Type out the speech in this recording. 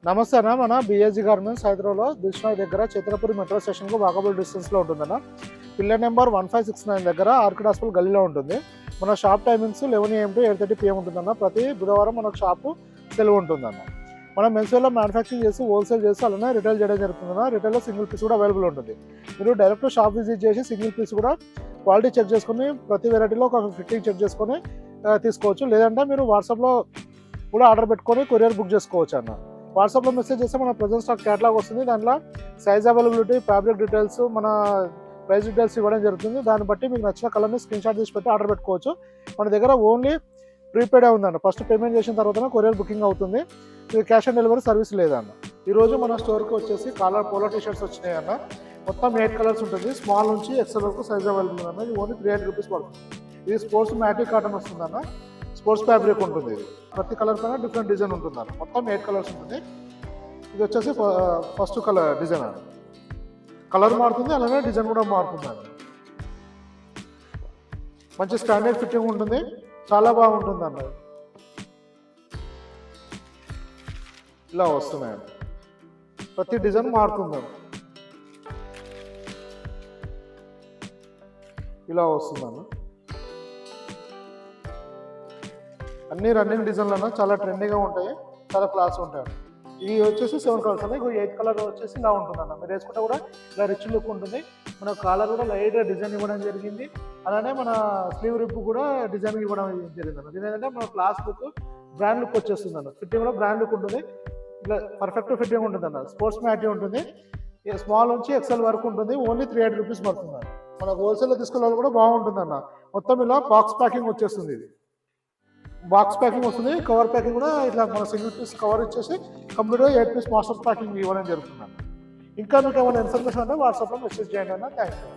నమస్తే అన్న. మన బిఎస్జీ గార్మెంట్స్ హైదరాబాద్లో దిల్షుక్ దగ్గర చిత్రపురి మెట్రో స్టేషన్కు వాకబుల్ డిస్టెన్స్లో ఉంటుందన్న. పిల్లర్ నెంబర్ 1569 దగ్గర ఆర్కిడ్ హాస్పిటల్ గల్లీలో ఉంటుంది. మన shop timings 11 AM to 8:30 PM ఉంటుందన్న. ప్రతి బుధవారం మనకు షాపు సెలవు ఉంటుందన్న. మనం మెన్స్వేర్లో మ్యానుఫ్యాక్చరింగ్ చేసి హోల్సేల్ చేసి అలానే రిటైల్ చేయడం జరుగుతుందన్న. రిటైల్లో సింగిల్ పీస్ కూడా అవైలబుల్ ఉంటుంది. మీరు డైరెక్ట్ షాప్ విజిట్ చేసి సింగిల్ పీస్ కూడా క్వాలిటీ చెక్ చేసుకుని ప్రతి వెరైటీలో ఒక ఫిట్టింగ్ చెక్ చేసుకొని తీసుకోవచ్చు. లేదంటే మీరు వాట్సాప్లో కూడా ఆర్డర్ పెట్టుకొని కొరియర్ బుక్ చేసుకోవచ్చు అన్న. వాట్సాప్లో మెసేజ్ చేస్తే మన ప్రజెంట్ స్టాక్ క్యాటలాగ్ వస్తుంది. దాంట్లో సైజ్ అవైలబిలిటీ, ఫ్యాబ్రిక్ డీటెయిల్స్, మన ప్రైస్ డీటెయిల్స్ ఇవ్వడం జరుగుతుంది. దాన్ని బట్టి మీకు నచ్చిన కలర్ని స్క్రీన్ షాట్ తీసి పెట్టి ఆర్డర్ పెట్టుకోవచ్చు. మన దగ్గర ఓన్లీ ప్రీపెయిడే ఉందండి. ఫస్ట్ పేమెంట్ చేసిన తర్వాత కొరియర్ బుకింగ్ అవుతుంది. ఇది క్యాష్ ఆన్ డెలివరీ సర్వీస్ లేదన్న. ఈరోజు మన స్టోర్కి వచ్చేసి కాలర్ పోలో టీషర్ట్స్ వచ్చినాయి అన్న. మొత్తం 8 కలర్స్ ఉంటుంది. స్మాల్ నుంచి ఎక్సెల్ వరకు సైజ్ అవైలబుల్ అన్న. ఇది ఓన్లీ 300 రూపీస్ పడుతుంది. ఇది స్పోర్ట్స్ మ్యాటిక్ కాటన్ వస్తుందన్న. స్పోర్ట్స్ ఫ్యాబ్రిక్ ఉంటుంది. ఇది ప్రతి కలర్ పైన డిఫరెంట్ డిజైన్ ఉంటుందన్న. మొత్తం 8 కలర్స్ ఉంటుంది. ఇది వచ్చేసి ఫస్ట్ కలర్ డిజైన్ అన్న. కలర్ మారుతుంది, అలానే డిజైన్ కూడా మారుతుంది అన్న. మంచి స్టాండర్డ్ ఫిట్టింగ్ ఉంటుంది, చాలా బాగుంటుంది అన్న. ఇలా వస్తున్నాయండి. ప్రతి డిజైన్ మారుతుంది. ఇలా వస్తుందన్న. అన్ని రన్నింగ్ డిజైన్లు అన్న చాలా ట్రెండీగా ఉంటాయి, చాలా క్లాస్ ఉంటాయి. ఇవి వచ్చేసి 7 కలర్స్ అన్న. ఇంకో 8 కలర్ వచ్చేసి ఇలా ఉంటుందన్న. మీరు వేసుకుంటే కూడా ఇలా రిచ్ లుక్ ఉంటుంది. మన కాలర్ కూడా లైట్గా డిజైన్ ఇవ్వడం జరిగింది. అలానే మన స్లీవ్ రిప్ కూడా డిజైన్ ఇవ్వడం జరిగింది అన్న. దీని ఏంటంటే మన క్లాస్ లుక్, బ్రాండ్ లుక్ వచ్చేస్తుంది అన్న. ఫిట్టింగ్ కూడా బ్రాండ్ లుక్ ఉంటుంది. ఇలా పర్ఫెక్ట్ ఫిట్టింగ్ ఉంటుంది అన్న. స్పోర్ట్స్ మ్యాటీ ఉంటుంది. స్మాల్ నుంచి ఎక్సెల్ వరకు ఉంటుంది. ఓన్లీ 300 రూపీస్ పడుతుంది అన్న. మన హోల్సేల్లో తీసుకెళ్ళాలి కూడా బాగుంటుంది అన్న. మొత్తం ఇలా బాక్స్ ప్యాకింగ్ వచ్చేస్తుంది. ఇది బాక్స్ ప్యాకింగ్ వస్తుంది. కవర్ ప్యాకింగ్ కూడా ఇట్లా మన సింగిల్ పీస్ కవర్ ఇచ్చేసి కంప్లీట్గా 8 పీస్ మాస్టర్ ప్యాకింగ్ ఇవ్వడం జరుగుతుంది అన్న. ఇంకా మీకు ఏమైనా ఇన్ఫర్మేషన్ అంటే వాట్సాప్లో మెసేజ్ చేయండి అన్న. Thank you.